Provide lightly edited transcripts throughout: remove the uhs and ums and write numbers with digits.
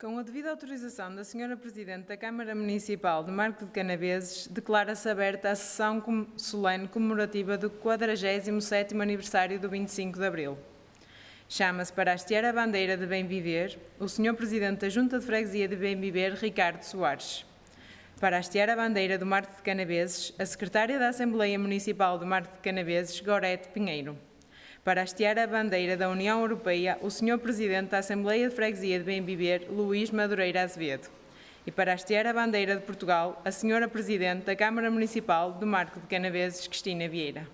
Com a devida autorização da Sra. Presidente da Câmara Municipal de Marco de Canaveses, declara-se aberta a sessão solene comemorativa do 47º aniversário do 25 de Abril. Chama-se para hastear a bandeira de Bem Viver o Sr. Presidente da Junta de Freguesia de Bem Viver, Ricardo Soares. Para hastear a bandeira do Marco de Canaveses, a Secretária da Assembleia Municipal do Marco de Canaveses, Gorete Pinheiro. Para hastear a bandeira da União Europeia, o Sr. Presidente da Assembleia de Freguesia de Bem Viver, Luís Madureira Azevedo. E para hastear a bandeira de Portugal, a Sra. Presidente da Câmara Municipal do Marco de Canaveses, Cristina Vieira.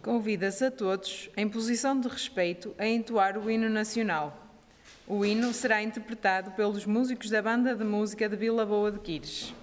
Convida-se a todos, em posição de respeito, a entoar o hino nacional. O hino será interpretado pelos músicos da Banda de Música de Vila Boa de Quires.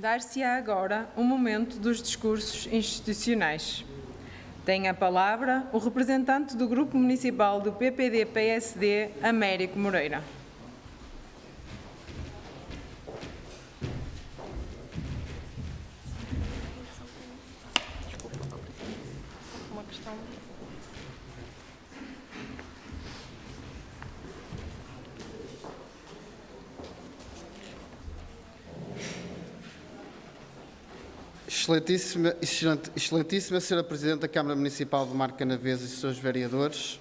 Dar-se-á agora o momento dos discursos institucionais. Tem a palavra o representante do Grupo Municipal do PPD-PSD, Américo Moreira. Excelentíssima Sra. Presidente da Câmara Municipal de Mar Canaveses e seus vereadores,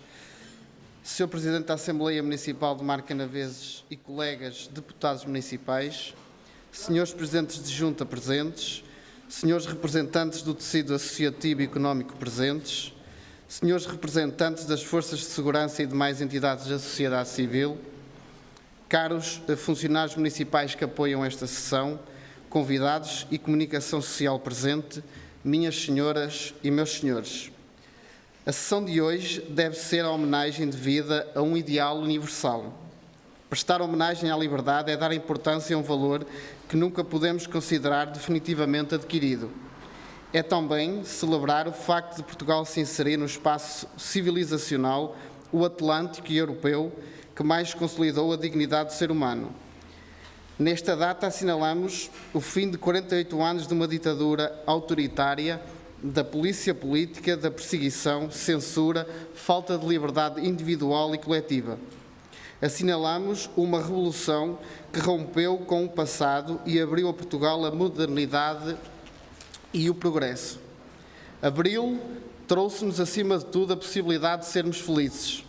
Sr. Presidente da Assembleia Municipal de Mar Canaveses e colegas deputados municipais, Srs. Presidentes de Junta presentes, Srs. Representantes do tecido associativo e económico presentes, Srs. Representantes das Forças de Segurança e demais entidades da sociedade civil, caros funcionários municipais que apoiam esta sessão, convidados e comunicação social presente, minhas senhoras e meus senhores. A sessão de hoje deve ser a homenagem devida a um ideal universal. Prestar homenagem à liberdade é dar importância a um valor que nunca podemos considerar definitivamente adquirido. É também celebrar o facto de Portugal se inserir no espaço civilizacional, o atlântico e europeu, que mais consolidou a dignidade do ser humano. Nesta data assinalamos o fim de 48 anos de uma ditadura autoritária, da polícia política, da perseguição, censura, falta de liberdade individual e coletiva. Assinalamos uma revolução que rompeu com o passado e abriu a Portugal a modernidade e o progresso. Abril trouxe-nos, acima de tudo, a possibilidade de sermos felizes.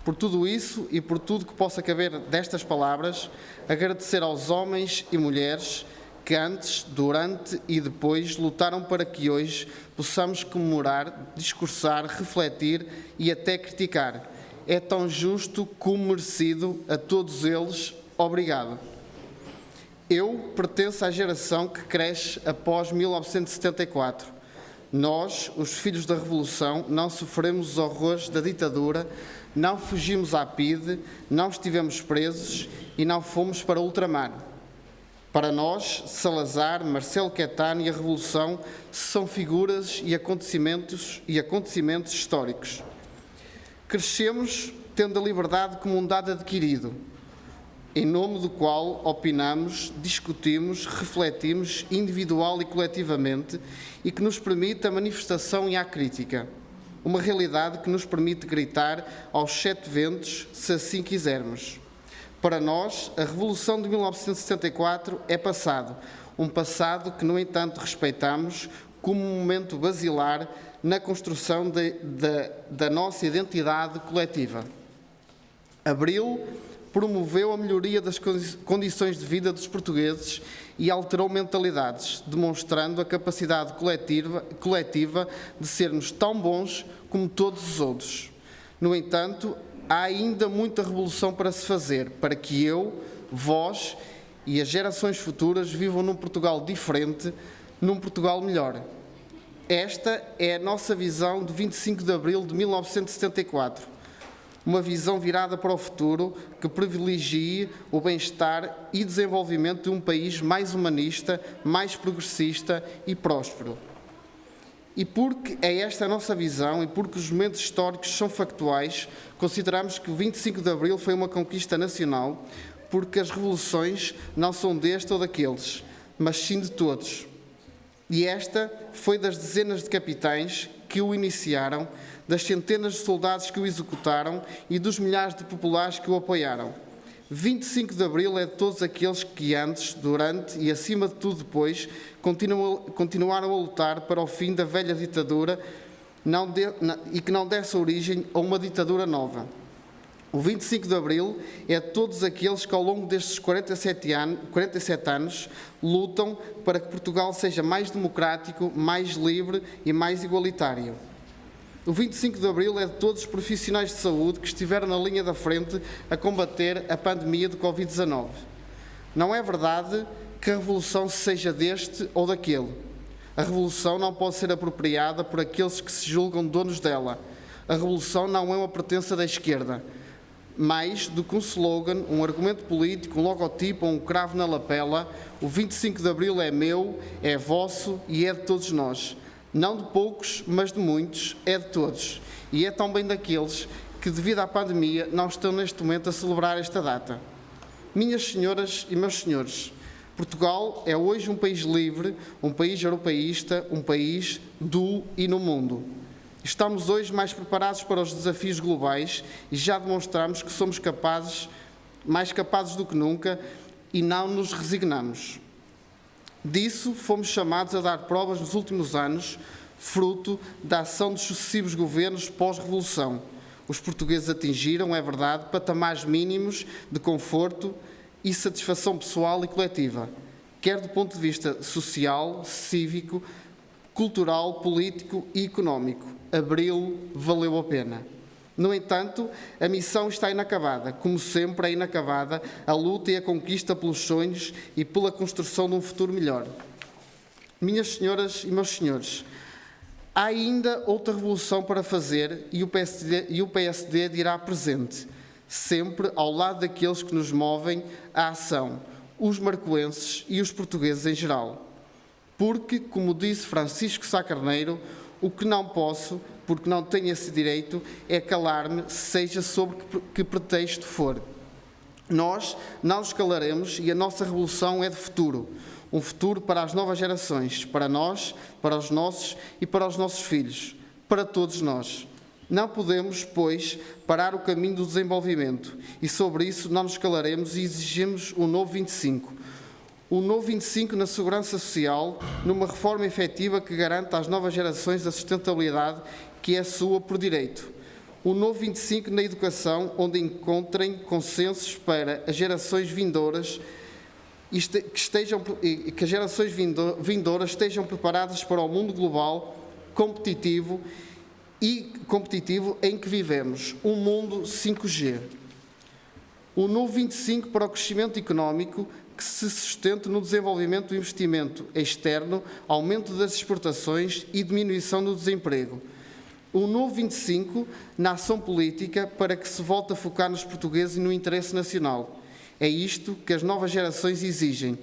Por tudo isso e por tudo que possa caber destas palavras, agradecer aos homens e mulheres que antes, durante e depois lutaram para que hoje possamos comemorar, discursar, refletir e até criticar. É tão justo como merecido. A todos eles, obrigado. Eu pertenço à geração que cresce após 1974. Nós, os filhos da Revolução, não sofremos os horrores da ditadura, não fugimos à PIDE, não estivemos presos e não fomos para ultramar. Para nós, Salazar, Marcelo Caetano e a Revolução são figuras e acontecimentos históricos. Crescemos tendo a liberdade como um dado adquirido, em nome do qual opinamos, discutimos, refletimos individual e coletivamente e que nos permite a manifestação e a crítica. Uma realidade que nos permite gritar aos 7 ventos, se assim quisermos. Para nós, a Revolução de 1974 é passado, um passado que, no entanto, respeitamos como um momento basilar na construção da nossa identidade coletiva. Abril promoveu a melhoria das condições de vida dos portugueses e alterou mentalidades, demonstrando a capacidade coletiva de sermos tão bons como todos os outros. No entanto, há ainda muita revolução para se fazer, para que eu, vós e as gerações futuras vivam num Portugal diferente, num Portugal melhor. Esta é a nossa visão de 25 de abril de 1974. Uma visão virada para o futuro que privilegie o bem-estar e desenvolvimento de um país mais humanista, mais progressista e próspero. E porque é esta a nossa visão e porque os momentos históricos são factuais, consideramos que o 25 de abril foi uma conquista nacional, porque as revoluções não são deste ou daqueles, mas sim de todos. E esta foi das dezenas de capitães que o iniciaram, das centenas de soldados que o executaram e dos milhares de populares que o apoiaram. 25 de abril é de todos aqueles que antes, durante e acima de tudo depois continuaram a lutar para o fim da velha ditadura e que não desse origem a uma ditadura nova. O 25 de abril é de todos aqueles que ao longo destes 47 anos lutam para que Portugal seja mais democrático, mais livre e mais igualitário. O 25 de abril é de todos os profissionais de saúde que estiveram na linha da frente a combater a pandemia de Covid-19. Não é verdade que a revolução seja deste ou daquele. A revolução não pode ser apropriada por aqueles que se julgam donos dela. A revolução não é uma pertença da esquerda. Mais do que um slogan, um argumento político, um logotipo ou um cravo na lapela, o 25 de Abril é meu, é vosso e é de todos nós. Não de poucos, mas de muitos, é de todos. E é também daqueles que, devido à pandemia, não estão neste momento a celebrar esta data. Minhas senhoras e meus senhores, Portugal é hoje um país livre, um país europeísta, um país do e no mundo. Estamos hoje mais preparados para os desafios globais e já demonstramos que somos mais capazes do que nunca e não nos resignamos. Disso fomos chamados a dar provas nos últimos anos, fruto da ação dos sucessivos governos pós-revolução. Os portugueses atingiram, é verdade, patamares mínimos de conforto e satisfação pessoal e coletiva, quer do ponto de vista social, cívico, cultural, político e económico. Abril valeu a pena. No entanto, a missão está inacabada. Como sempre, é inacabada a luta e a conquista pelos sonhos e pela construção de um futuro melhor. Minhas senhoras e meus senhores, há ainda outra revolução para fazer e o PSD dirá presente, sempre ao lado daqueles que nos movem à ação, os marcoenses e os portugueses em geral. Porque, como disse Francisco Sá Carneiro, o que não posso, porque não tenho esse direito, é calar-me, seja sobre que pretexto for. Nós não nos calaremos e a nossa revolução é de futuro. Um futuro para as novas gerações, para nós, para os nossos e para os nossos filhos, para todos nós. Não podemos, pois, parar o caminho do desenvolvimento e sobre isso não nos calaremos e exigimos um novo 25. Um novo 25 na segurança social, numa reforma efetiva que garanta às novas gerações a sustentabilidade que é sua por direito. Um novo 25 na educação, onde encontrem consensos para as gerações vindouras que as gerações vindouras estejam preparadas para o mundo global competitivo em que vivemos, um mundo 5G. Um novo 25 para o crescimento económico que se sustente no desenvolvimento do investimento externo, aumento das exportações e diminuição do desemprego. Um novo 25 na ação política para que se volte a focar nos portugueses e no interesse nacional. É isto que as novas gerações exigem.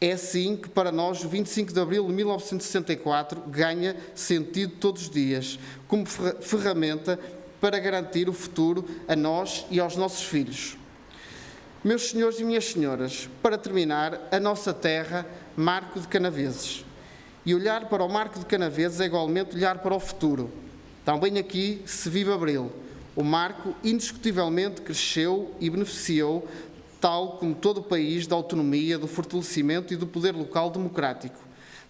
É assim que, para nós, o 25 de Abril de 1964 ganha sentido todos os dias, como ferramenta para garantir o futuro a nós e aos nossos filhos. Meus senhores e minhas senhoras, para terminar, a nossa terra, Marco de Canaveses. E olhar para o Marco de Canaveses é igualmente olhar para o futuro. Também aqui se vive Abril. O Marco indiscutivelmente cresceu e beneficiou, tal como todo o país, da autonomia, do fortalecimento e do poder local democrático.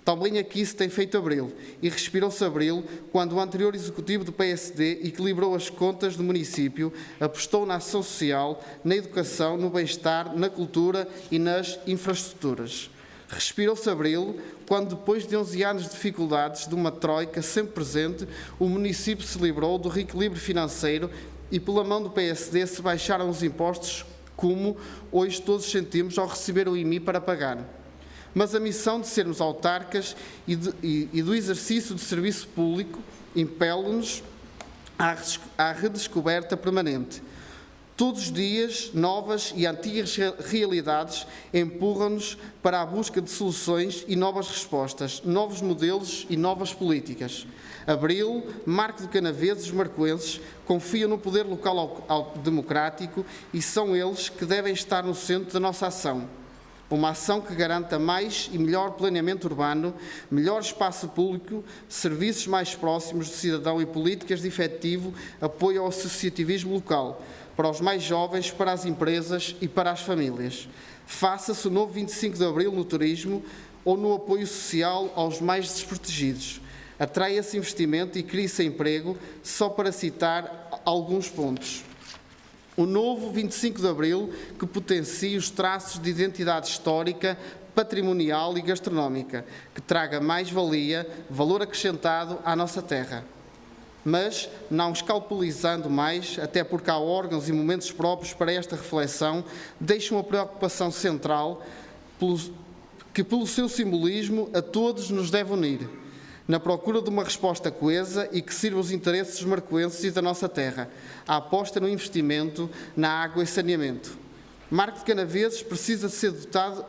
Também aqui se tem feito Abril, e respirou-se Abril quando o anterior executivo do PSD equilibrou as contas do município, apostou na ação social, na educação, no bem-estar, na cultura e nas infraestruturas. Respirou-se Abril quando, depois de 11 anos de dificuldades, de uma troika sempre presente, o município se livrou do reequilíbrio financeiro e, pela mão do PSD, se baixaram os impostos, como hoje todos sentimos ao receber o IMI para pagar. Mas a missão de sermos autarcas e do exercício de serviço público impele-nos à redescoberta permanente. Todos os dias, novas e antigas realidades empurram-nos para a busca de soluções e novas respostas, novos modelos e novas políticas. Abril, Marco de Canaveses, os marcoenses, confiam no poder local democrático e são eles que devem estar no centro da nossa ação. Uma ação que garanta mais e melhor planeamento urbano, melhor espaço público, serviços mais próximos do cidadão e políticas de efetivo apoio ao associativismo local, para os mais jovens, para as empresas e para as famílias. Faça-se o novo 25 de Abril no turismo ou no apoio social aos mais desprotegidos. Atraia-se investimento e cria-se emprego, só para citar alguns pontos. O novo 25 de Abril que potencie os traços de identidade histórica, patrimonial e gastronómica, que traga mais-valia, valor acrescentado à nossa terra. Mas, não escalpelizando mais, até porque há órgãos e momentos próprios para esta reflexão, deixo uma preocupação central que, pelo seu simbolismo, a todos nos deve unir. na procura de uma resposta coesa e que sirva os interesses dos marcoenses e da nossa terra, a aposta no investimento na água e saneamento. Marco de Canaveses precisa de ser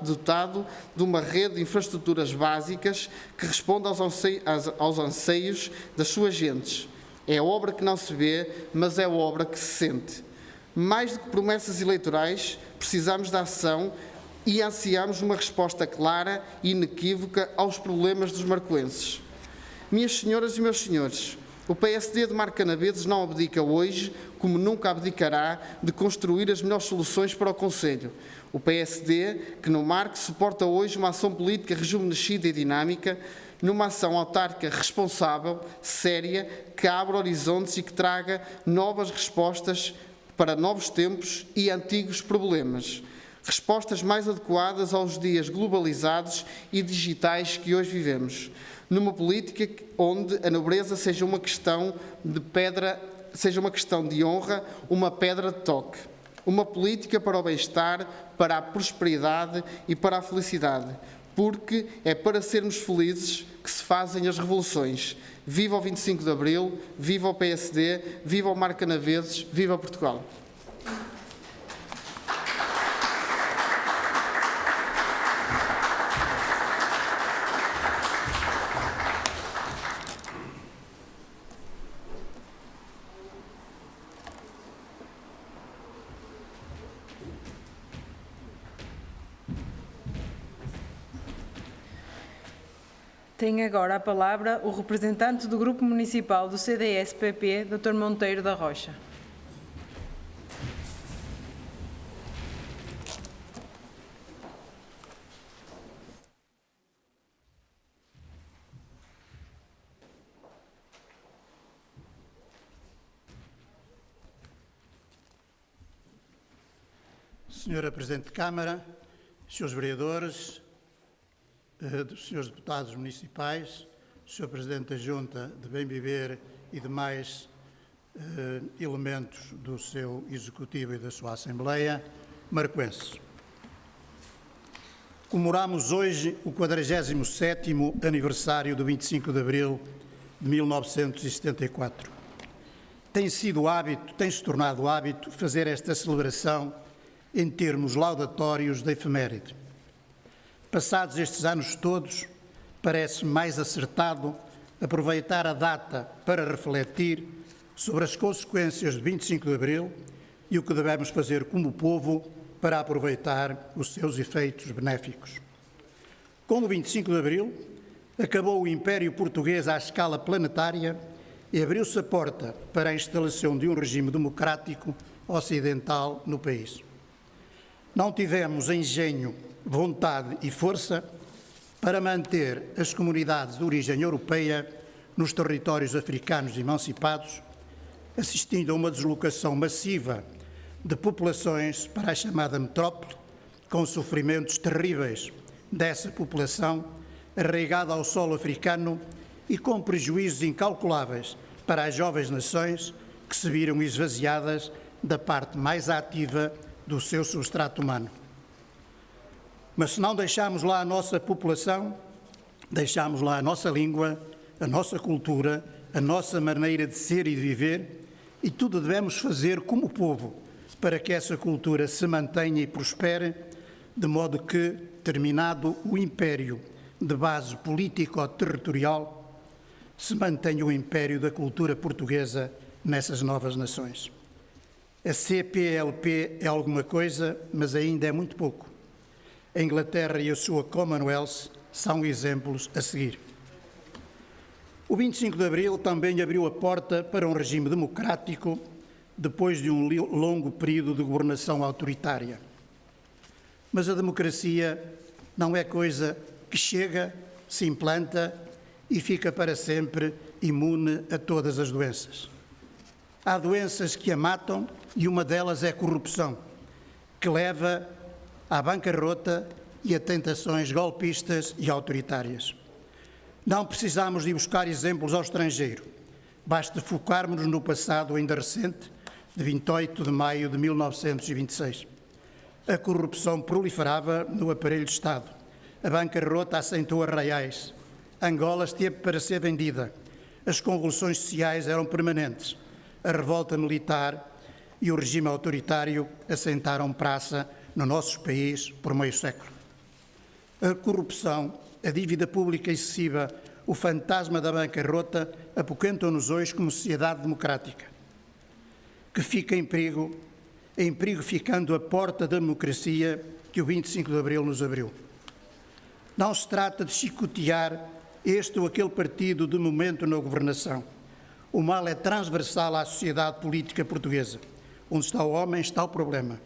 dotado de uma rede de infraestruturas básicas que responda aos anseios das suas gentes. É obra que não se vê, mas é obra que se sente. Mais do que promessas eleitorais, precisamos de ação e ansiamos uma resposta clara e inequívoca aos problemas dos marcoenses. Minhas senhoras e meus senhores, o PSD de Marco Canaveses não abdica hoje, como nunca abdicará, de construir as melhores soluções para o Conselho. O PSD, que no Marco suporta hoje uma ação política rejuvenescida e dinâmica, numa ação autárquica responsável, séria, que abra horizontes e que traga novas respostas para novos tempos e antigos problemas. Respostas mais adequadas aos dias globalizados e digitais que hoje vivemos. Numa política onde a nobreza seja uma questão de honra, uma pedra de toque. Uma política para o bem-estar, para a prosperidade e para a felicidade. Porque é para sermos felizes que se fazem as revoluções. Viva o 25 de Abril, viva o PSD, viva o Marco Canaveses, viva Portugal. Tem agora a palavra o representante do Grupo Municipal do CDS-PP, Dr. Monteiro da Rocha. Senhora Presidente de Câmara, senhores vereadores, senhores deputados municipais, Sr. Presidente da Junta de Bem Viver e demais elementos do seu Executivo e da sua Assembleia, marcoenses. Comemoramos hoje o 47º aniversário do 25 de Abril de 1974. Tem-se tornado hábito fazer esta celebração em termos laudatórios da efeméride. Passados estes anos todos, parece mais acertado aproveitar a data para refletir sobre as consequências de 25 de Abril e o que devemos fazer como povo para aproveitar os seus efeitos benéficos. Com o 25 de Abril, acabou o Império Português à escala planetária e abriu-se a porta para a instalação de um regime democrático ocidental no país. Não tivemos engenho, vontade e força para manter as comunidades de origem europeia nos territórios africanos emancipados, assistindo a uma deslocação massiva de populações para a chamada metrópole, com sofrimentos terríveis dessa população arraigada ao solo africano e com prejuízos incalculáveis para as jovens nações que se viram esvaziadas da parte mais ativa do seu substrato humano. Mas se não deixarmos lá a nossa população, deixamos lá a nossa língua, a nossa cultura, a nossa maneira de ser e de viver, e tudo devemos fazer como povo para que essa cultura se mantenha e prospere, de modo que, terminado o império de base político-territorial, se mantenha o império da cultura portuguesa nessas novas nações. A CPLP é alguma coisa, mas ainda é muito pouco. A Inglaterra e a sua Commonwealth são exemplos a seguir. O 25 de Abril também abriu a porta para um regime democrático depois de um longo período de governação autoritária. Mas a democracia não é coisa que chega, se implanta e fica para sempre imune a todas as doenças. Há doenças que a matam e uma delas é a corrupção, que leva à bancarrota e a tentações golpistas e autoritárias. Não precisamos de buscar exemplos ao estrangeiro. Basta focarmos-nos no passado ainda recente, de 28 de maio de 1926. A corrupção proliferava no aparelho de Estado. A bancarrota assentou arraiais. Angola esteve para ser vendida. As convulsões sociais eram permanentes. A revolta militar e o regime autoritário assentaram praça no nosso país por meio século. A corrupção, a dívida pública excessiva, o fantasma da bancarrota apoquentam-nos hoje como sociedade democrática, que fica em perigo ficando a porta da democracia que o 25 de Abril nos abriu. Não se trata de chicotear este ou aquele partido de momento na governação. O mal é transversal à sociedade política portuguesa. Onde está o homem, está o problema.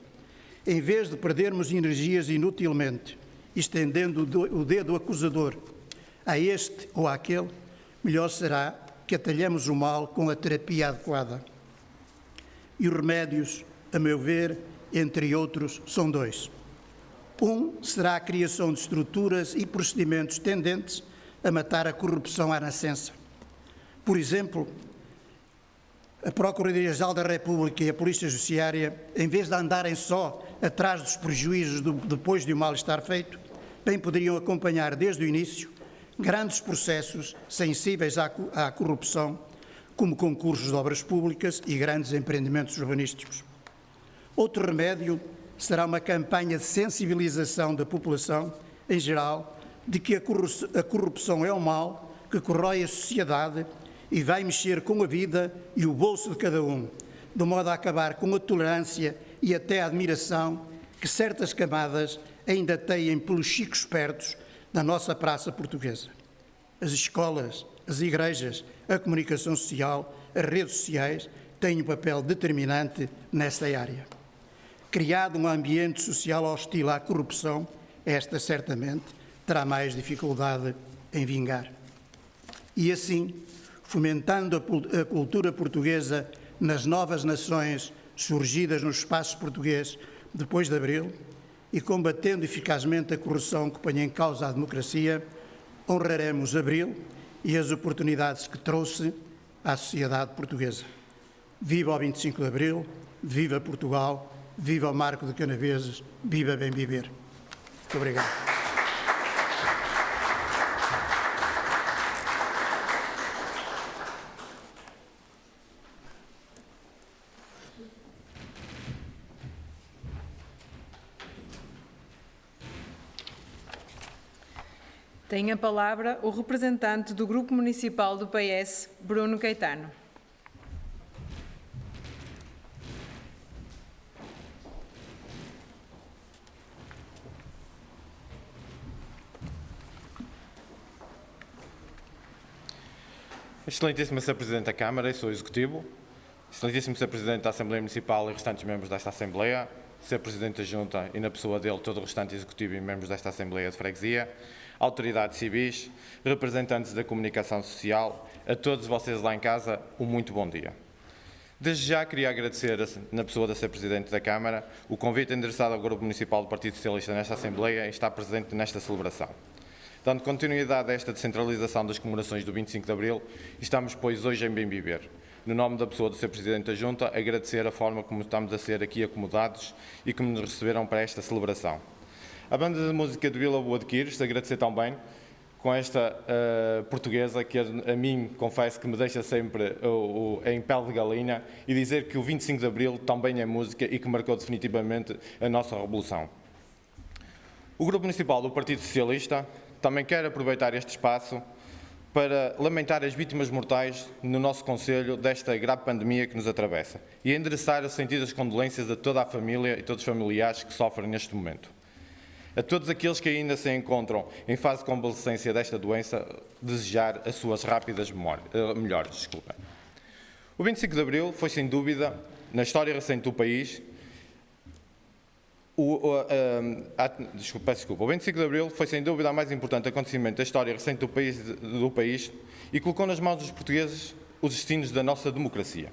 Em vez de perdermos energias inutilmente, estendendo o dedo acusador a este ou àquele, melhor será que atalhemos o mal com a terapia adequada. E os remédios, a meu ver, entre outros, são dois. Um será a criação de estruturas e procedimentos tendentes a matar a corrupção à nascença. Por exemplo, a Procuradoria-Geral da República e a Polícia Judiciária, em vez de andarem só atrás dos prejuízos depois de o mal estar feito, bem poderiam acompanhar desde o início grandes processos sensíveis à corrupção, como concursos de obras públicas e grandes empreendimentos urbanísticos. Outro remédio será uma campanha de sensibilização da população, em geral, de que a corrupção é um mal que corrói a sociedade e vai mexer com a vida e o bolso de cada um, de modo a acabar com a tolerância e até a admiração que certas camadas ainda têm pelos chicos espertos da nossa praça portuguesa. As escolas, as igrejas, a comunicação social, as redes sociais têm um papel determinante nesta área. Criado um ambiente social hostil à corrupção, esta certamente terá mais dificuldade em vingar. E assim, fomentando a cultura portuguesa nas novas nações surgidas no espaço português depois de Abril e combatendo eficazmente a corrupção que põe em causa a democracia, honraremos Abril e as oportunidades que trouxe à sociedade portuguesa. Viva o 25 de Abril, viva Portugal, viva o Marco de Canaveses, viva bem viver. Muito obrigado. Tem a palavra o representante do Grupo Municipal do PS, Bruno Caetano. Excelentíssimo Sr. Presidente da Câmara e Sr. Executivo, Excelentíssimo Sr. Presidente da Assembleia Municipal e restantes membros desta Assembleia, Sr. Presidente da Junta e, na pessoa dele, todo o restante Executivo e membros desta Assembleia de Freguesia, autoridades civis, representantes da comunicação social, a todos vocês lá em casa, um muito bom dia. Desde já queria agradecer, na pessoa da Sr. Presidente da Câmara, o convite endereçado ao Grupo Municipal do Partido Socialista nesta Assembleia e estar presente nesta celebração. Dando continuidade a esta descentralização das comemorações do 25 de Abril, estamos, pois, hoje em Bem Viver. No nome da pessoa do Sr. Presidente da Junta, agradecer a forma como estamos a ser aqui acomodados e como nos receberam para esta celebração. A banda de música de Vila Boa de Quires, agradecer também com esta portuguesa que a mim, confesso, que me deixa sempre em pele de galinha e dizer que o 25 de Abril também é música e que marcou definitivamente a nossa revolução. O Grupo Municipal do Partido Socialista também quer aproveitar este espaço para lamentar as vítimas mortais no nosso concelho desta grave pandemia que nos atravessa e endereçar as sentidas condolências a toda a família e todos os familiares que sofrem neste momento. A todos aqueles que ainda se encontram em fase de convalescência desta doença, desejar as suas rápidas melhores. O 25 de Abril foi, sem dúvida, na história recente do país, o 25 de Abril foi, sem dúvida, a mais importante acontecimento da história recente do país e colocou nas mãos dos portugueses os destinos da nossa democracia.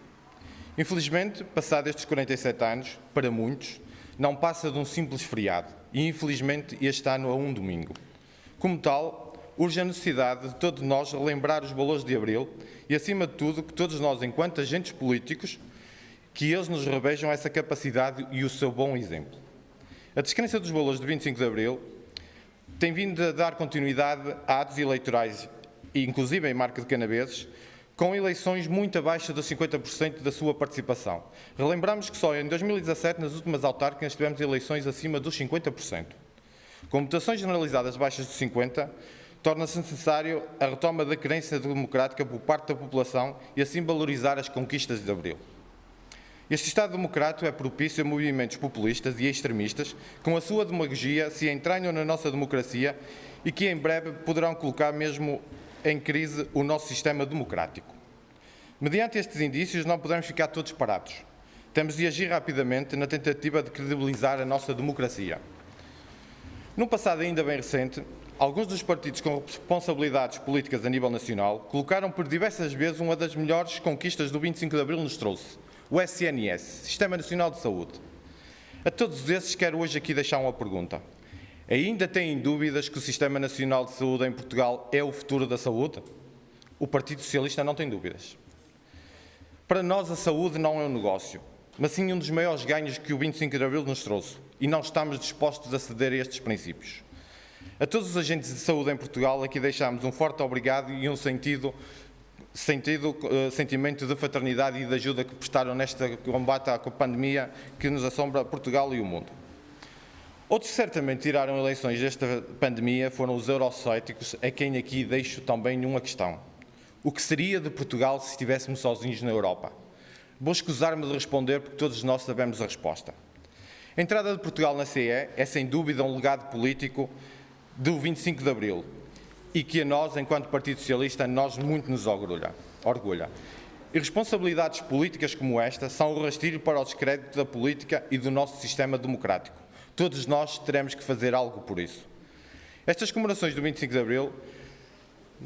Infelizmente, passados estes 47 anos, para muitos, não passa de um simples feriado e, infelizmente, este ano a um domingo. Como tal, urge a necessidade de todos nós relembrar os valores de Abril e, acima de tudo, que todos nós, enquanto agentes políticos, que eles nos revejam essa capacidade e o seu bom exemplo. A descrença dos valores de 25 de Abril tem vindo a dar continuidade a atos eleitorais inclusive em Marca de Canaveses, com eleições muito abaixo dos 50% da sua participação. Relembramos que só em 2017, nas últimas autárquicas, tivemos eleições acima dos 50%. Com votações generalizadas abaixo de 50%, torna-se necessário a retoma da crença democrática por parte da população e assim valorizar as conquistas de Abril. Este Estado democrático é propício a movimentos populistas e extremistas, com a sua demagogia se entranham na nossa democracia e que em breve poderão colocar mesmo em crise o nosso sistema democrático. Mediante estes indícios, não podemos ficar todos parados. Temos de agir rapidamente na tentativa de credibilizar a nossa democracia. No passado ainda bem recente, alguns dos partidos com responsabilidades políticas a nível nacional colocaram por diversas vezes uma das melhores conquistas do 25 de Abril nos trouxe, o SNS, Sistema Nacional de Saúde. A todos esses quero hoje aqui deixar uma pergunta. Ainda têm dúvidas que o Sistema Nacional de Saúde em Portugal é o futuro da saúde? O Partido Socialista não tem dúvidas. Para nós a saúde não é um negócio, mas sim um dos maiores ganhos que o 25 de Abril nos trouxe e não estamos dispostos a ceder a estes princípios. A todos os agentes de saúde em Portugal aqui deixamos um forte obrigado e um sentimento de fraternidade e de ajuda que prestaram neste combate à pandemia que nos assombra Portugal e o mundo. Outros que certamente tiraram eleições desta pandemia foram os eurocéticos, a quem aqui deixo também uma questão. O que seria de Portugal se estivéssemos sozinhos na Europa? Vou escusar-me de responder porque todos nós sabemos a resposta. A entrada de Portugal na CE é sem dúvida um legado político do 25 de Abril e que a nós, enquanto Partido Socialista, muito nos orgulha. E responsabilidades políticas como esta são o rastilho para o descrédito da política e do nosso sistema democrático. Todos nós teremos que fazer algo por isso. Estas comemorações do 25 de Abril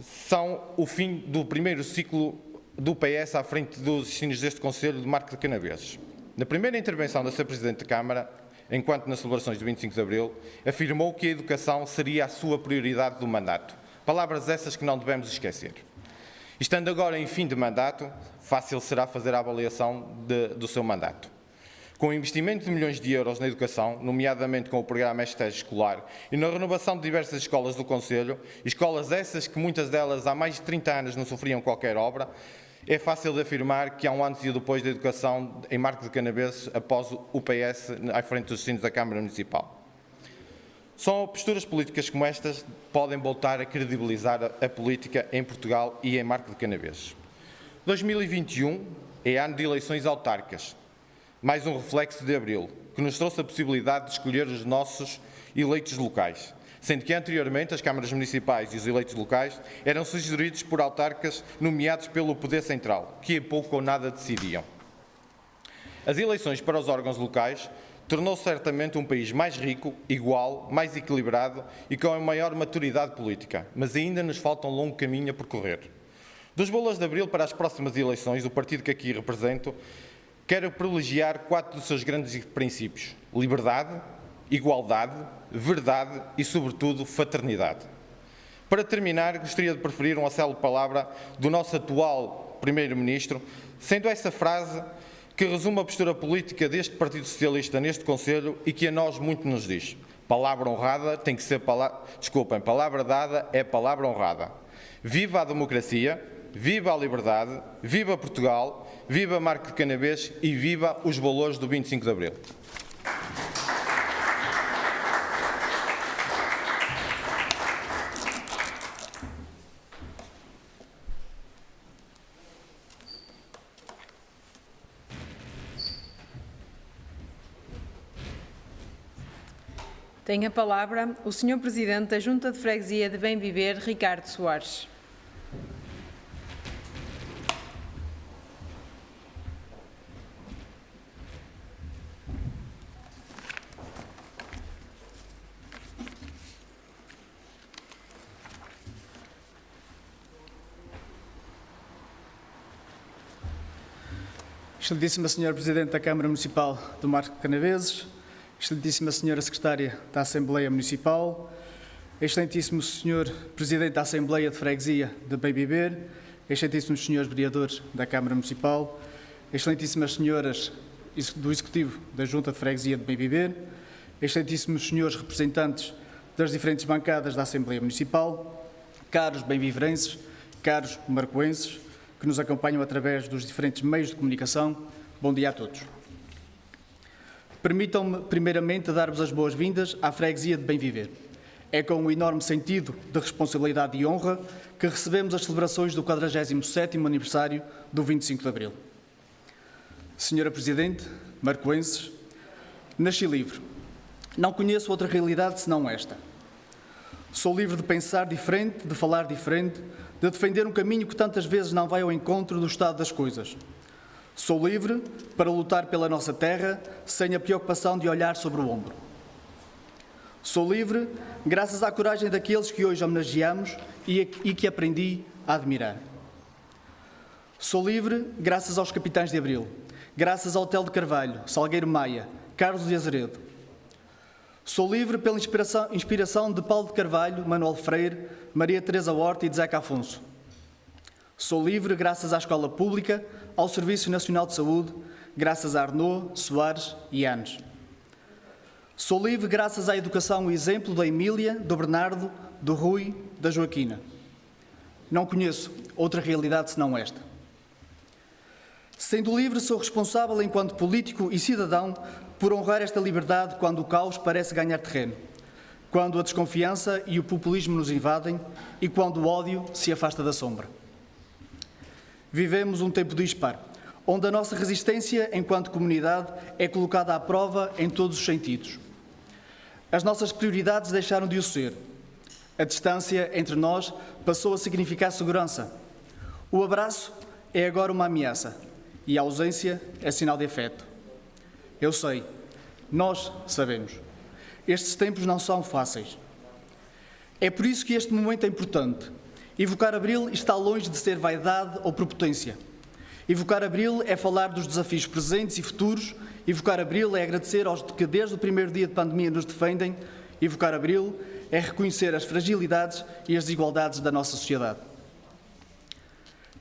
são o fim do primeiro ciclo do PS à frente dos destinos deste Conselho de Marca de Canaveses. Na primeira intervenção da Sra. Presidente da Câmara, enquanto nas celebrações do 25 de Abril, afirmou que a educação seria a sua prioridade do mandato. Palavras essas que não devemos esquecer. Estando agora em fim de mandato, fácil será fazer a avaliação do seu mandato. Com o investimento de milhões de euros na educação, nomeadamente com o programa Hashtag Escolar e na renovação de diversas escolas do Conselho, escolas essas que muitas delas há mais de 30 anos não sofriam qualquer obra, é fácil de afirmar que há um antes e um depois da educação em Marca de Canaveses após o PS à frente dos destinos da Câmara Municipal. Só posturas políticas como estas podem voltar a credibilizar a política em Portugal e em Marca de Canaveses. 2021 é ano de eleições autárquicas, mais um reflexo de Abril, que nos trouxe a possibilidade de escolher os nossos eleitos locais, sendo que anteriormente as câmaras municipais e os eleitos locais eram sugeridos por autarcas nomeados pelo Poder Central, que em pouco ou nada decidiam. As eleições para os órgãos locais tornou certamente um país mais rico, igual, mais equilibrado e com a maior maturidade política, mas ainda nos falta um longo caminho a percorrer. Dos bolos de Abril para as próximas eleições, o partido que aqui represento quero privilegiar 4 dos seus grandes princípios: liberdade, igualdade, verdade e, sobretudo, fraternidade. Para terminar, gostaria de preferir uma célebre palavra do nosso atual Primeiro-Ministro, sendo essa frase que resume a postura política deste Partido Socialista neste Conselho e que a nós muito nos diz: palavra honrada tem que ser palavra dada é palavra honrada. Viva a democracia, viva a liberdade, viva Portugal, viva Marca de Canaveses e viva os valores do 25 de Abril. Tem a palavra o Sr. Presidente da Junta de Freguesia de Bem Viver, Ricardo Soares. Excelentíssima Senhora Presidente da Câmara Municipal do Marco de Canaveses, Excelentíssima Senhora Secretária da Assembleia Municipal, Excelentíssimo Senhor Presidente da Assembleia de Freguesia de Bem Viver, Excelentíssimos Senhores Vereadores da Câmara Municipal, Excelentíssimas Senhoras do Executivo da Junta de Freguesia de Bem Viver, Excelentíssimos Senhores Representantes das diferentes bancadas da Assembleia Municipal, caros bem-viverenses caros marcoenses, que nos acompanham através dos diferentes meios de comunicação, bom dia a todos. Permitam-me, primeiramente, dar-vos as boas-vindas à freguesia de Bem Viver. É com um enorme sentido de responsabilidade e honra que recebemos as celebrações do 47º aniversário do 25 de Abril. Senhora Presidente, marcoenses, nasci livre. Não conheço outra realidade senão esta. Sou livre de pensar diferente, de falar diferente, de defender um caminho que tantas vezes não vai ao encontro do estado das coisas. Sou livre para lutar pela nossa terra sem a preocupação de olhar sobre o ombro. Sou livre graças à coragem daqueles que hoje homenageamos e que aprendi a admirar. Sou livre graças aos capitães de Abril, graças ao Hotel de Carvalho, Salgueiro Maia, Carlos de Azeredo. Sou livre pela inspiração de Paulo de Carvalho, Manuel Freire, Maria Teresa Horta e de Zeca Afonso. Sou livre graças à escola pública, ao Serviço Nacional de Saúde, graças a Arnaud, Soares e Anes. Sou livre graças à educação e exemplo da Emília, do Bernardo, do Rui, da Joaquina. Não conheço outra realidade senão esta. Sendo livre, sou responsável enquanto político e cidadão por honrar esta liberdade quando o caos parece ganhar terreno, quando a desconfiança e o populismo nos invadem e quando o ódio se afasta da sombra. Vivemos um tempo dispar, onde a nossa resistência enquanto comunidade é colocada à prova em todos os sentidos. As nossas prioridades deixaram de o ser. A distância entre nós passou a significar segurança. O abraço é agora uma ameaça e a ausência é sinal de afeto. Eu sei, nós sabemos. Estes tempos não são fáceis. É por isso que este momento é importante. Evocar Abril está longe de ser vaidade ou prepotência. Evocar Abril é falar dos desafios presentes e futuros. Evocar Abril é agradecer aos que desde o primeiro dia de pandemia nos defendem. Evocar Abril é reconhecer as fragilidades e as desigualdades da nossa sociedade.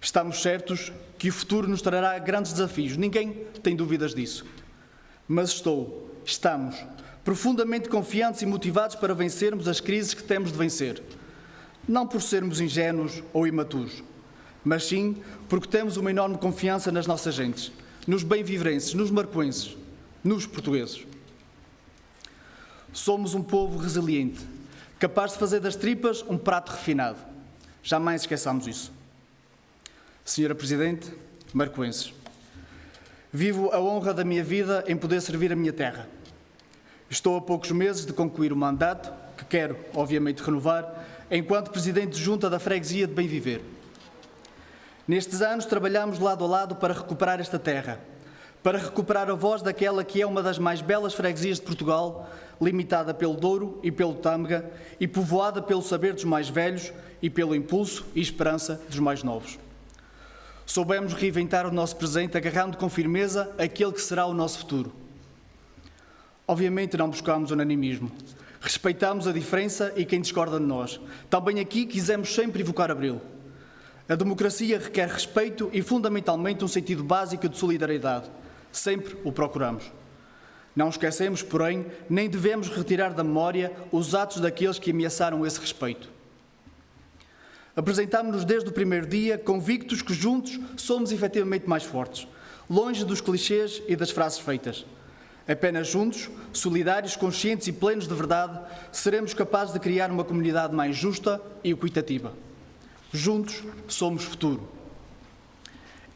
Estamos certos que o futuro nos trará grandes desafios, ninguém tem dúvidas disso. Mas estamos profundamente confiantes e motivados para vencermos as crises que temos de vencer. Não por sermos ingênuos ou imaturos, mas sim porque temos uma enorme confiança nas nossas gentes, nos bem-viverenses, nos marcoenses, nos portugueses. Somos um povo resiliente, capaz de fazer das tripas um prato refinado. Jamais esqueçamos isso. Senhora Presidente, marcoenses, vivo a honra da minha vida em poder servir a minha terra. Estou a poucos meses de concluir o mandato, que quero, obviamente, renovar, enquanto Presidente de Junta da Freguesia de Bem Viver. Nestes anos trabalhamos lado a lado para recuperar esta terra, para recuperar a voz daquela que é uma das mais belas freguesias de Portugal, limitada pelo Douro e pelo Tâmega e povoada pelo saber dos mais velhos e pelo impulso e esperança dos mais novos. Soubemos reinventar o nosso presente agarrando com firmeza aquele que será o nosso futuro. Obviamente não buscamos unanimismo. Respeitamos a diferença e quem discorda de nós. Também aqui quisemos sempre evocar Abril. A democracia requer respeito e, fundamentalmente, um sentido básico de solidariedade. Sempre o procuramos. Não esquecemos, porém, nem devemos retirar da memória os atos daqueles que ameaçaram esse respeito. Apresentámos-nos desde o primeiro dia convictos que juntos somos efetivamente mais fortes, longe dos clichês e das frases feitas. Apenas juntos, solidários, conscientes e plenos de verdade, seremos capazes de criar uma comunidade mais justa e equitativa. Juntos somos futuro.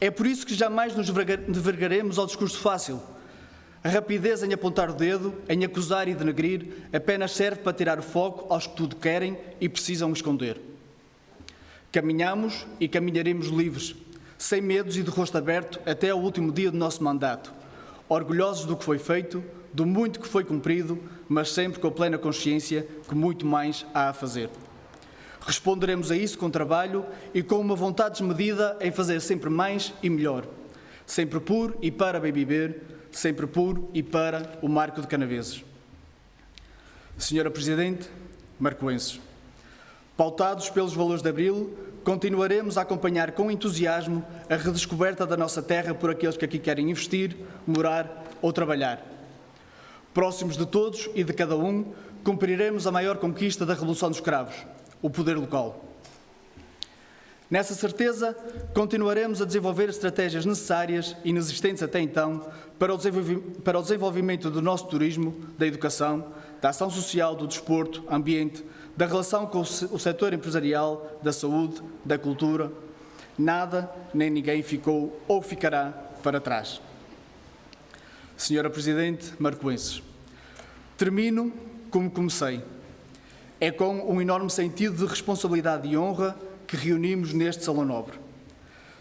É por isso que jamais nos envergaremos ao discurso fácil. A rapidez em apontar o dedo, em acusar e denegrir, apenas serve para tirar o foco aos que tudo querem e precisam esconder. Caminhamos e caminharemos livres, sem medos e de rosto aberto até ao último dia do nosso mandato, orgulhosos do que foi feito, do muito que foi cumprido, mas sempre com a plena consciência que muito mais há a fazer. Responderemos a isso com trabalho e com uma vontade desmedida em fazer sempre mais e melhor, sempre por e para Bem Viver, sempre por e para o Marco de Canaveses. Senhora Presidente, marcoenses, pautados pelos valores de Abril, continuaremos a acompanhar com entusiasmo a redescoberta da nossa terra por aqueles que aqui querem investir, morar ou trabalhar. Próximos de todos e de cada um, cumpriremos a maior conquista da Revolução dos Cravos, o poder local. Nessa certeza, continuaremos a desenvolver as estratégias necessárias e inexistentes até então para o desenvolvimento do nosso turismo, da educação, da ação social, do desporto, ambiente, da relação com o setor empresarial, da saúde, da cultura. Nada nem ninguém ficou ou ficará para trás. Senhora Presidente Marcoenses, termino como comecei. É com um enorme sentido de responsabilidade e honra que reunimos neste Salão Nobre.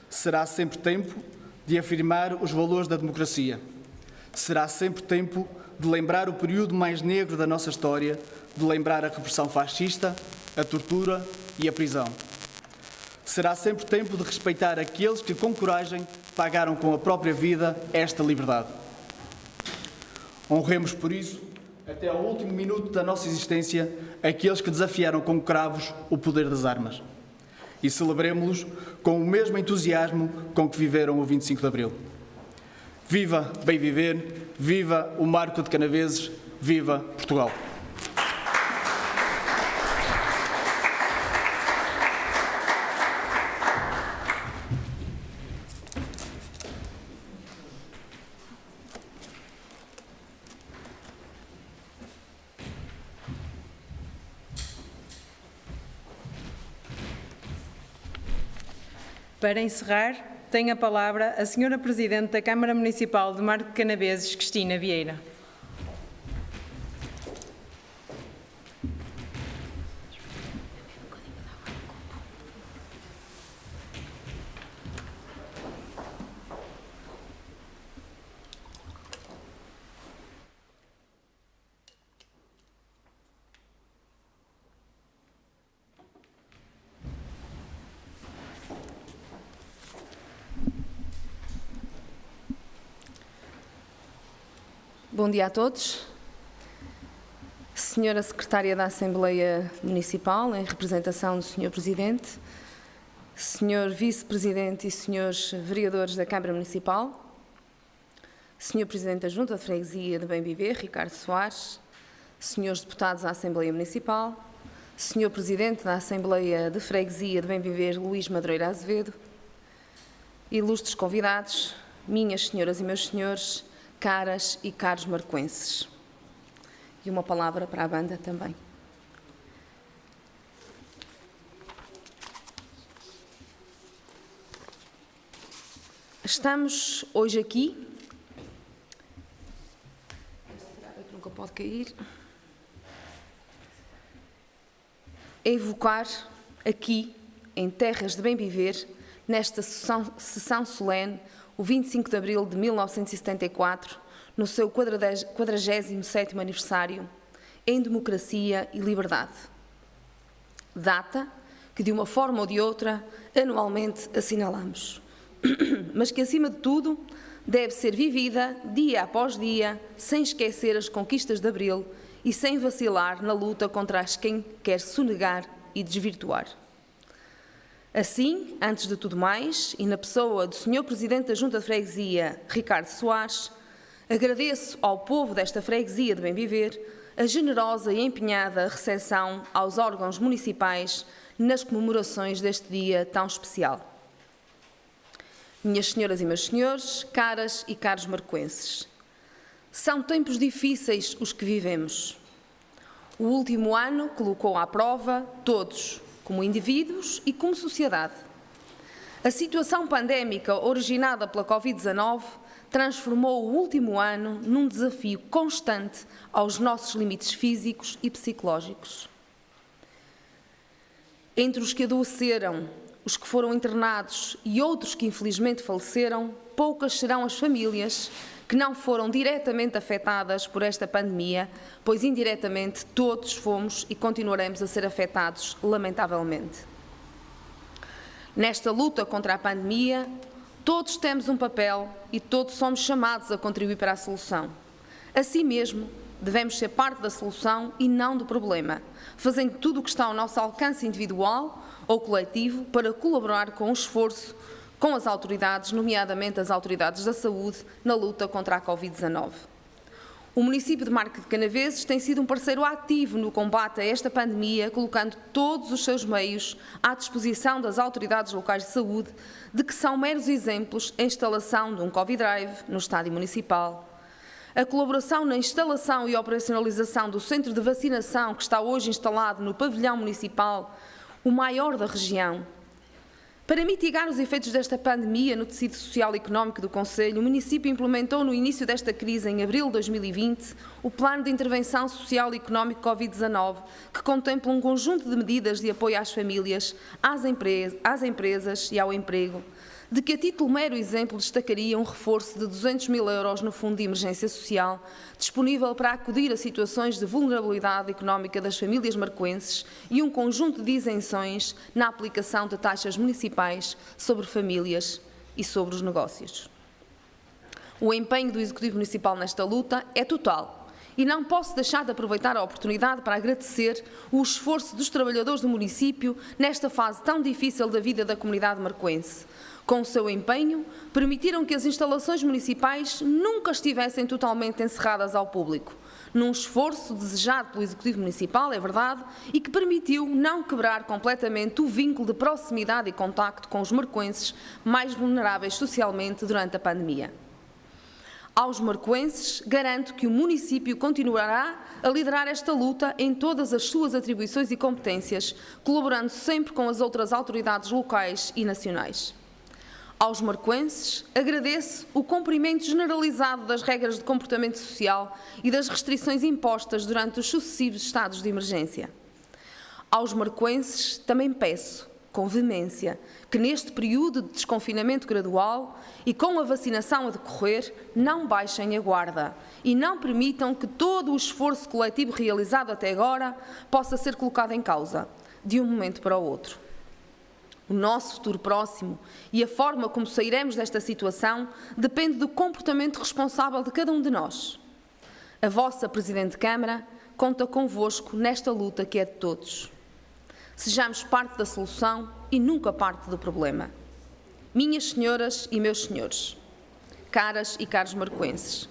Será sempre tempo de afirmar os valores da democracia. Será sempre tempo de lembrar o período mais negro da nossa história, de lembrar a repressão fascista, a tortura e a prisão. Será sempre tempo de respeitar aqueles que, com coragem, pagaram com a própria vida esta liberdade. Honremos, por isso, até ao último minuto da nossa existência, aqueles que desafiaram com cravos o poder das armas. E celebremos-los com o mesmo entusiasmo com que viveram o 25 de Abril. Viva Bem Viver, viva o Marco de Canaveses, viva Portugal! Para encerrar, tem a palavra a Senhora Presidente da Câmara Municipal de Marco de Canaveses, Cristina Vieira. Bom dia a todos. Senhora Secretária da Assembleia Municipal, em representação do Sr. Presidente, Sr. Vice-Presidente e Srs. Vereadores da Câmara Municipal, Sr. Presidente da Junta de Freguesia de Bem Viver, Ricardo Soares, Srs. Deputados da Assembleia Municipal, Sr. Presidente da Assembleia de Freguesia de Bem Viver, Luís Madureira Azevedo, ilustres convidados, minhas senhoras e meus senhores, caras e caros marcoenses. E uma palavra para a banda também. Estamos hoje aqui, nunca pode cair, a evocar aqui, em Terras de Bem Viver, nesta sessão solene, o 25 de abril de 1974, no seu 47º aniversário, em democracia e liberdade. Data que, de uma forma ou de outra, anualmente assinalamos, mas que, acima de tudo, deve ser vivida dia após dia, sem esquecer as conquistas de abril e sem vacilar na luta contra as quem quer sonegar e desvirtuar. Assim, antes de tudo mais, e na pessoa do Sr. Presidente da Junta de Freguesia, Ricardo Soares, agradeço ao povo desta freguesia de Bem Viver a generosa e empenhada recepção aos órgãos municipais nas comemorações deste dia tão especial. Minhas senhoras e meus senhores, caras e caros marcoenses, são tempos difíceis os que vivemos. O último ano colocou à prova todos, como indivíduos e como sociedade. A situação pandémica originada pela Covid-19 transformou o último ano num desafio constante aos nossos limites físicos e psicológicos. Entre os que adoeceram, os que foram internados e outros que infelizmente faleceram, poucas serão as famílias que não foram diretamente afetadas por esta pandemia, pois indiretamente todos fomos e continuaremos a ser afetados, lamentavelmente. Nesta luta contra a pandemia, todos temos um papel e todos somos chamados a contribuir para a solução. Assim mesmo, devemos ser parte da solução e não do problema, fazendo tudo o que está ao nosso alcance individual ou coletivo para colaborar com o esforço com as autoridades, nomeadamente as autoridades da saúde, na luta contra a Covid-19. O município de Marca de Canaveses tem sido um parceiro ativo no combate a esta pandemia, colocando todos os seus meios à disposição das autoridades locais de saúde, de que são meros exemplos a instalação de um Covid Drive no estádio municipal, a colaboração na instalação e operacionalização do centro de vacinação que está hoje instalado no pavilhão municipal, o maior da região. Para mitigar os efeitos desta pandemia no tecido social e económico do concelho, o município implementou no início desta crise, em abril de 2020, o Plano de Intervenção Social e Económico Covid-19, que contempla um conjunto de medidas de apoio às famílias, às empresas e ao emprego, de que a título mero exemplo destacaria um reforço de 200 mil euros no Fundo de Emergência Social, disponível para acudir a situações de vulnerabilidade económica das famílias marcoenses e um conjunto de isenções na aplicação de taxas municipais sobre famílias e sobre os negócios. O empenho do Executivo Municipal nesta luta é total e não posso deixar de aproveitar a oportunidade para agradecer o esforço dos trabalhadores do município nesta fase tão difícil da vida da comunidade marcoense. Com o seu empenho, permitiram que as instalações municipais nunca estivessem totalmente encerradas ao público, num esforço desejado pelo Executivo Municipal, é verdade, e que permitiu não quebrar completamente o vínculo de proximidade e contacto com os marcoenses mais vulneráveis socialmente durante a pandemia. Aos marcoenses, garanto que o município continuará a liderar esta luta em todas as suas atribuições e competências, colaborando sempre com as outras autoridades locais e nacionais. Aos marcoenses, agradeço o cumprimento generalizado das regras de comportamento social e das restrições impostas durante os sucessivos estados de emergência. Aos marcoenses, também peço, com veemência, que neste período de desconfinamento gradual e com a vacinação a decorrer, não baixem a guarda e não permitam que todo o esforço coletivo realizado até agora possa ser colocado em causa, de um momento para o outro. O nosso futuro próximo e a forma como sairemos desta situação depende do comportamento responsável de cada um de nós. A vossa Presidente de Câmara conta convosco nesta luta que é de todos. Sejamos parte da solução e nunca parte do problema. Minhas senhoras e meus senhores, caras e caros marcoenses,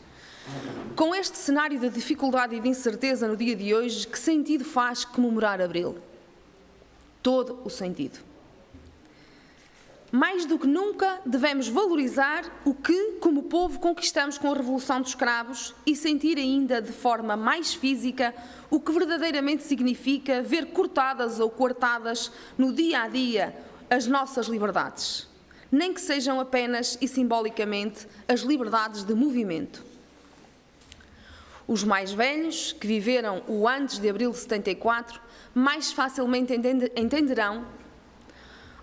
com este cenário de dificuldade e de incerteza no dia de hoje, que sentido faz comemorar Abril? Todo o sentido. Mais do que nunca, devemos valorizar o que, como povo, conquistamos com a Revolução dos Cravos e sentir ainda de forma mais física o que verdadeiramente significa ver cortadas ou coartadas no dia-a-dia as nossas liberdades, nem que sejam apenas e simbolicamente as liberdades de movimento. Os mais velhos, que viveram o antes de abril de 74, mais facilmente entenderão.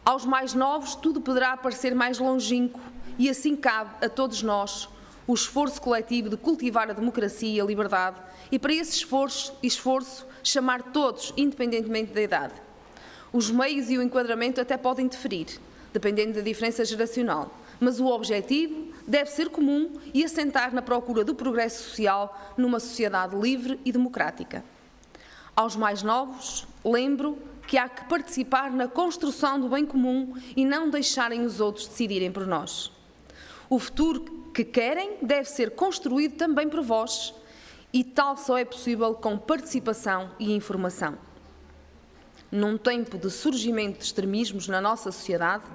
Aos mais novos, tudo poderá parecer mais longínquo e assim cabe a todos nós o esforço coletivo de cultivar a democracia e a liberdade e para esse esforço chamar todos, independentemente da idade. Os meios e o enquadramento até podem diferir, dependendo da diferença geracional, mas o objetivo deve ser comum e assentar na procura do progresso social numa sociedade livre e democrática. Aos mais novos, lembro que há que participar na construção do bem comum e não deixarem os outros decidirem por nós. O futuro que querem deve ser construído também por vós e tal só é possível com participação e informação. Num tempo de surgimento de extremismos na nossa sociedade,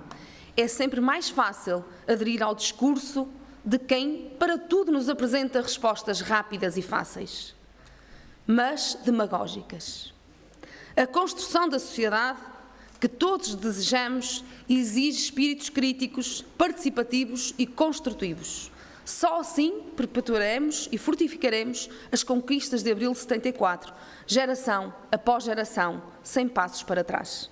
é sempre mais fácil aderir ao discurso de quem para tudo nos apresenta respostas rápidas e fáceis, mas demagógicas. A construção da sociedade que todos desejamos exige espíritos críticos, participativos e construtivos. Só assim perpetuaremos e fortificaremos as conquistas de abril de 74, geração após geração, sem passos para trás.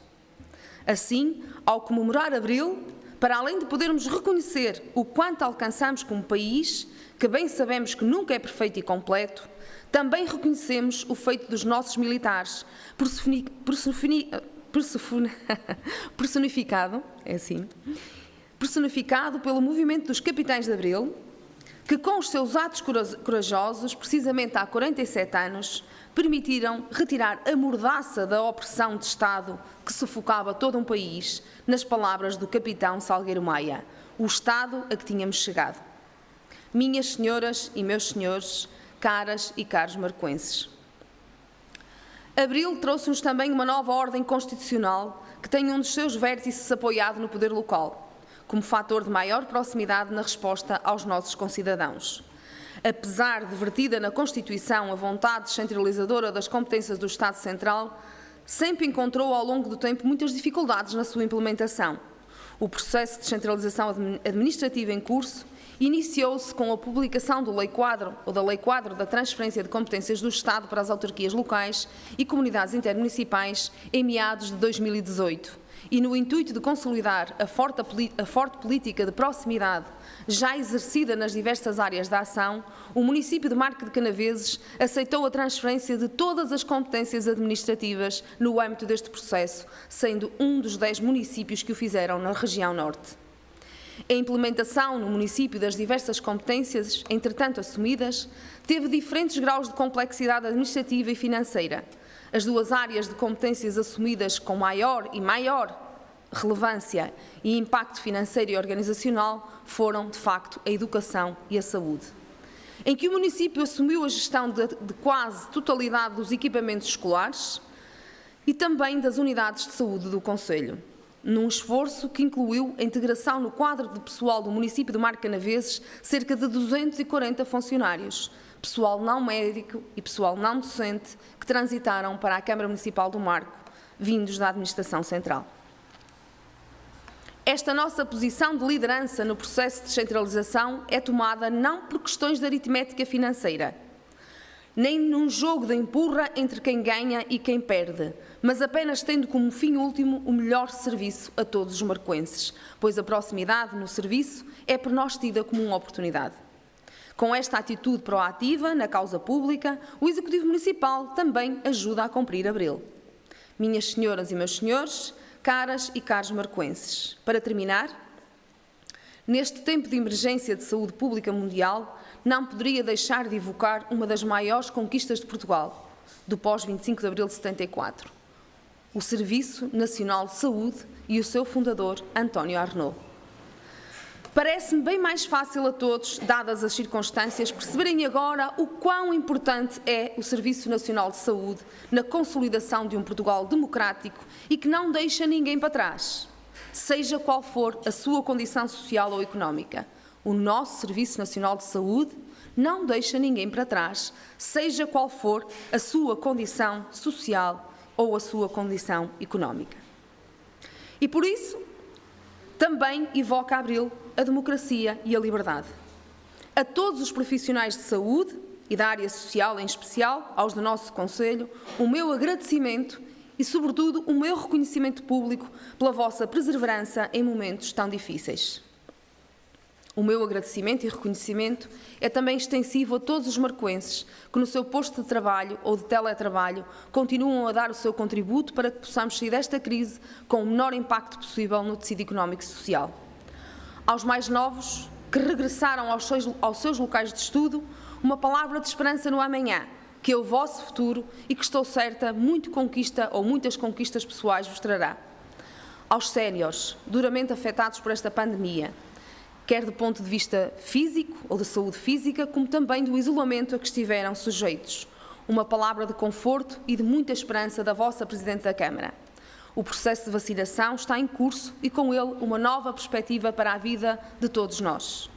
Assim, ao comemorar abril, para além de podermos reconhecer o quanto alcançamos como país, que bem sabemos que nunca é perfeito e completo, também reconhecemos o feito dos nossos militares, personificado pelo movimento dos Capitães de Abril, que com os seus atos corajosos, precisamente há 47 anos, permitiram retirar a mordaça da opressão de Estado que sufocava todo um país, nas palavras do capitão Salgueiro Maia, o Estado a que tínhamos chegado. Minhas senhoras e meus senhores, caras e caros marcoenses. Abril trouxe-nos também uma nova ordem constitucional que tem um dos seus vértices apoiado no poder local, como fator de maior proximidade na resposta aos nossos concidadãos. Apesar de vertida na Constituição a vontade descentralizadora das competências do Estado Central, sempre encontrou ao longo do tempo muitas dificuldades na sua implementação. O processo de descentralização administrativa em curso iniciou-se com a publicação do Lei Quadro ou da Lei Quadro da Transferência de Competências do Estado para as autarquias locais e comunidades intermunicipais em meados de 2018. E no intuito de consolidar a forte política de proximidade já exercida nas diversas áreas da ação, o município de Marca de Canaveses aceitou a transferência de todas as competências administrativas no âmbito deste processo, sendo um dos 10 municípios que o fizeram na região norte. A implementação no município das diversas competências, entretanto assumidas, teve diferentes graus de complexidade administrativa e financeira. As duas áreas de competências assumidas com maior relevância e impacto financeiro e organizacional foram, de facto, a educação e a saúde, em que o município assumiu a gestão de quase totalidade dos equipamentos escolares e também das unidades de saúde do concelho, num esforço que incluiu a integração no quadro de pessoal do município de Marca de Canaveses cerca de 240 funcionários, pessoal não médico e pessoal não docente que transitaram para a Câmara Municipal do Marco, vindos da Administração Central. Esta nossa posição de liderança no processo de descentralização é tomada não por questões de aritmética financeira, nem num jogo de empurra entre quem ganha e quem perde, mas apenas tendo como fim último o melhor serviço a todos os marcoenses, pois a proximidade no serviço é por nós tida como uma oportunidade. Com esta atitude proativa na causa pública, o Executivo Municipal também ajuda a cumprir Abril. Minhas senhoras e meus senhores, caras e caros marcoenses, para terminar, neste tempo de emergência de saúde pública mundial, não poderia deixar de evocar uma das maiores conquistas de Portugal, do pós-25 de abril de 74, o Serviço Nacional de Saúde e o seu fundador, António Arnaud. Parece-me bem mais fácil a todos, dadas as circunstâncias, perceberem agora o quão importante é o Serviço Nacional de Saúde na consolidação de um Portugal democrático e que não deixa ninguém para trás, seja qual for a sua condição social ou económica. O nosso Serviço Nacional de Saúde não deixa ninguém para trás, seja qual for a sua condição social ou a sua condição económica. E por isso, também evoca Abril a democracia e a liberdade. A todos os profissionais de saúde e da área social em especial, aos do nosso Conselho, o meu agradecimento e, sobretudo, o meu reconhecimento público pela vossa perseverança em momentos tão difíceis. O meu agradecimento e reconhecimento é também extensivo a todos os marcoenses que no seu posto de trabalho ou de teletrabalho continuam a dar o seu contributo para que possamos sair desta crise com o menor impacto possível no tecido económico e social. Aos mais novos, que regressaram aos seus locais de estudo, uma palavra de esperança no amanhã, que é o vosso futuro e que estou certa muita conquista ou muitas conquistas pessoais vos trará. Aos séniores, duramente afetados por esta pandemia, quer do ponto de vista físico ou de saúde física, como também do isolamento a que estiveram sujeitos. Uma palavra de conforto e de muita esperança da vossa Presidente da Câmara. O processo de vacinação está em curso e com ele uma nova perspectiva para a vida de todos nós.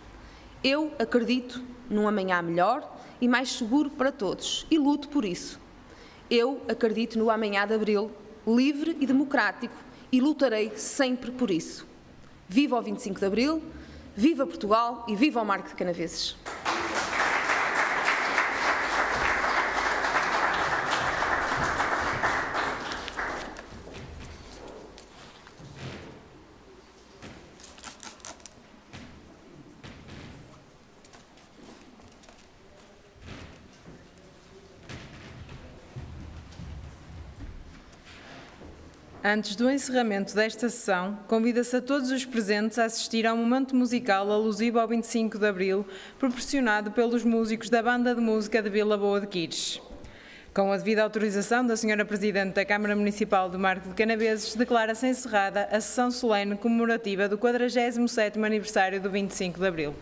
Eu acredito num amanhã melhor e mais seguro para todos e luto por isso. Eu acredito no amanhã de Abril, livre e democrático, e lutarei sempre por isso. Viva o 25 de Abril! Viva Portugal e viva o Marco de Canaveses! Antes do encerramento desta sessão, convida-se a todos os presentes a assistir ao momento musical alusivo ao 25 de Abril, proporcionado pelos músicos da Banda de Música de Vila Boa de Quires. Com a devida autorização da Sra. Presidente da Câmara Municipal do Marco de Canaveses, declara-se encerrada a sessão solene comemorativa do 47º aniversário do 25 de Abril.